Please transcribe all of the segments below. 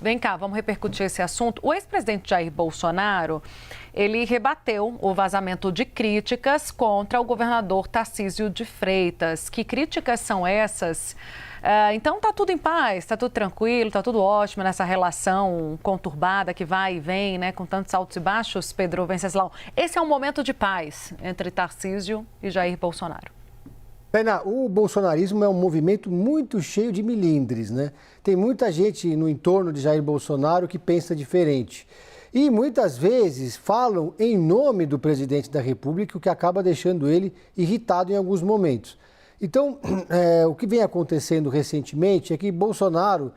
Vem cá, vamos repercutir esse assunto. O ex-presidente Jair Bolsonaro, ele rebateu o vazamento de críticas contra o governador Tarcísio de Freitas. Que críticas são essas? Então tá tudo em paz, tá tudo tranquilo, tá tudo ótimo nessa relação conturbada que vai e vem, né, com tantos altos e baixos, Pedro Venceslau. Esse é um momento de paz entre Tarcísio e Jair Bolsonaro. Pena, o bolsonarismo é um movimento muito cheio de milindres, né? Tem muita gente no entorno de Jair Bolsonaro que pensa diferente. E muitas vezes falam em nome do presidente da República, o que acaba deixando ele irritado em alguns momentos. Então, o que vem acontecendo recentemente é que Bolsonaro,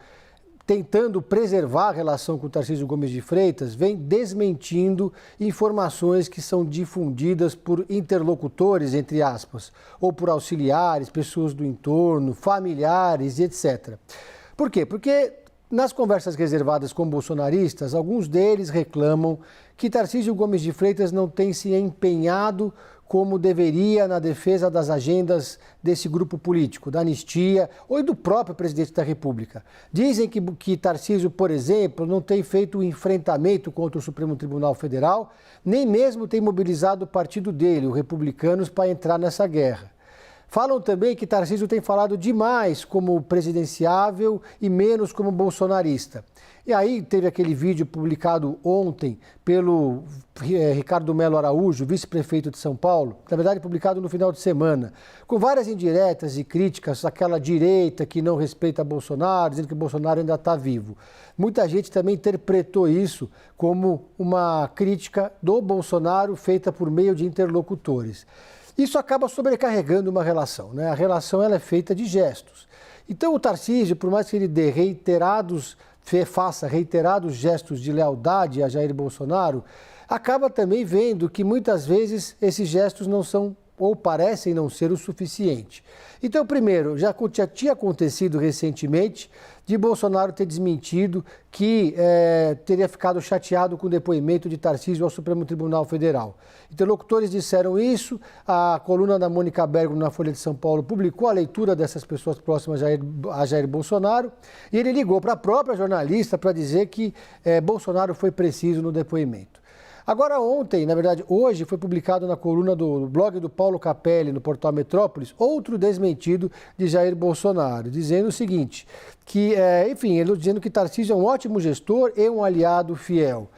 tentando preservar a relação com o Tarcísio Gomes de Freitas, vem desmentindo informações que são difundidas por interlocutores, entre aspas, ou por auxiliares, pessoas do entorno, familiares, etc. Por quê? Porque nas conversas reservadas com bolsonaristas, alguns deles reclamam que Tarcísio Gomes de Freitas não tem se empenhado como deveria na defesa das agendas desse grupo político, da anistia ou do próprio presidente da República. Dizem que Tarcísio, por exemplo, não tem feito o enfrentamento contra o Supremo Tribunal Federal, nem mesmo tem mobilizado o partido dele, os republicanos, para entrar nessa guerra. Falam também que Tarcísio tem falado demais como presidenciável e menos como bolsonarista. E aí teve aquele vídeo publicado ontem pelo Ricardo Melo Araújo, vice-prefeito de São Paulo, na verdade publicado no final de semana, com várias indiretas e críticas àquela direita que não respeita Bolsonaro, dizendo que Bolsonaro ainda está vivo. Muita gente também interpretou isso como uma crítica do Bolsonaro feita por meio de interlocutores. Isso acaba sobrecarregando uma relação, né? A relação ela é feita de gestos. Então o Tarcísio, por mais que ele faça reiterados gestos de lealdade a Jair Bolsonaro, acaba também vendo que muitas vezes esses gestos não são ou parecem não ser o suficiente. Então, primeiro, já tinha acontecido recentemente de Bolsonaro ter desmentido que teria ficado chateado com o depoimento de Tarcísio ao Supremo Tribunal Federal. Interlocutores disseram isso, a coluna da Mônica Bergamo na Folha de São Paulo publicou a leitura dessas pessoas próximas a Jair Bolsonaro e ele ligou para a própria jornalista para dizer que Bolsonaro foi preciso no depoimento. Agora ontem, na verdade hoje, foi publicado na coluna do blog do Paulo Capelli, no portal Metrópolis, outro desmentido de Jair Bolsonaro, dizendo o seguinte, que, ele dizendo que Tarcísio é um ótimo gestor e um aliado fiel,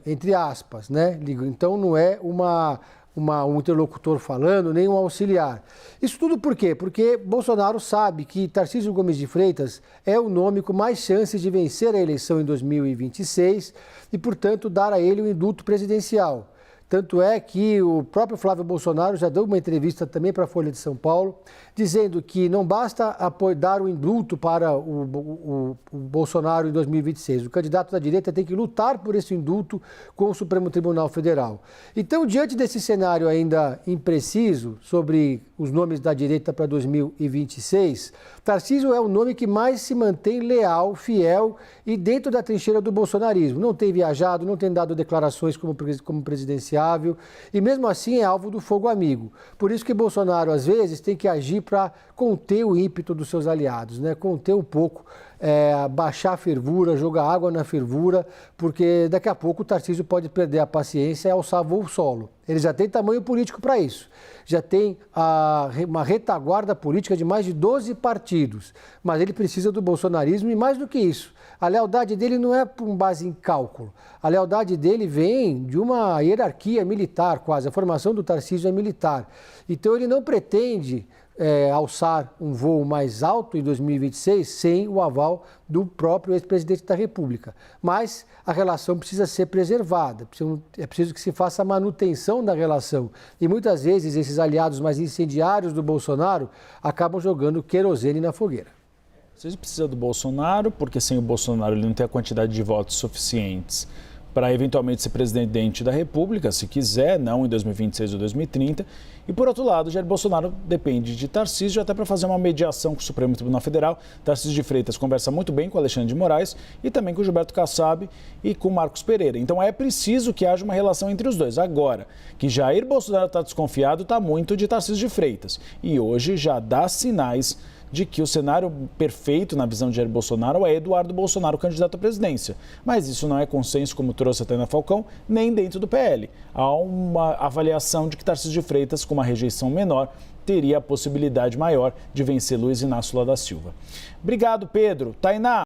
entre aspas, né? Então não é um interlocutor falando, nem um auxiliar. Isso tudo por quê? Porque Bolsonaro sabe que Tarcísio Gomes de Freitas é o nome com mais chances de vencer a eleição em 2026 e, portanto, dar a ele o indulto presidencial. Tanto é que o próprio Flávio Bolsonaro já deu uma entrevista também para a Folha de São Paulo, dizendo que não basta dar o indulto para o Bolsonaro em 2026. O candidato da direita tem que lutar por esse indulto com o Supremo Tribunal Federal. Então, diante desse cenário ainda impreciso sobre os nomes da direita para 2026, Tarcísio é o nome que mais se mantém leal, fiel e dentro da trincheira do bolsonarismo. Não tem viajado, não tem dado declarações como presidenciável e mesmo assim é alvo do fogo amigo. Por isso que Bolsonaro, às vezes, tem que agir para conter o ímpeto dos seus aliados, né? Conter um pouco, baixar a fervura, jogar água na fervura, porque daqui a pouco o Tarcísio pode perder a paciência e alçar voo solo. Ele já tem tamanho político para isso. Já tem uma retaguarda política de mais de 12 partidos, mas ele precisa do bolsonarismo e mais do que isso. A lealdade dele não é com base em cálculo. A lealdade dele vem de uma hierarquia militar quase. A formação do Tarcísio é militar. Então ele não pretende alçar um voo mais alto em 2026 sem o aval do próprio ex-presidente da República. Mas a relação precisa ser preservada, é preciso que se faça a manutenção da relação. E muitas vezes esses aliados mais incendiários do Bolsonaro acabam jogando querosene na fogueira. Você precisa do Bolsonaro, porque sem o Bolsonaro ele não tem a quantidade de votos suficientes para eventualmente ser presidente da República, se quiser, não em 2026 ou 2030. E, por outro lado, Jair Bolsonaro depende de Tarcísio até para fazer uma mediação com o Supremo Tribunal Federal. Tarcísio de Freitas conversa muito bem com Alexandre de Moraes e também com Gilberto Kassab e com Marcos Pereira. Então, é preciso que haja uma relação entre os dois. Agora, que Jair Bolsonaro está desconfiado, está muito de Tarcísio de Freitas. E hoje já dá sinais de que o cenário perfeito, na visão de Jair Bolsonaro, é Eduardo Bolsonaro candidato à presidência. Mas isso não é consenso, como trouxe a Tânia Falcão, nem dentro do PL. Há uma avaliação de que Tarcísio de Freitas, com uma rejeição menor, teria a possibilidade maior de vencer Luiz Inácio Lula da Silva. Obrigado, Pedro. Tainá.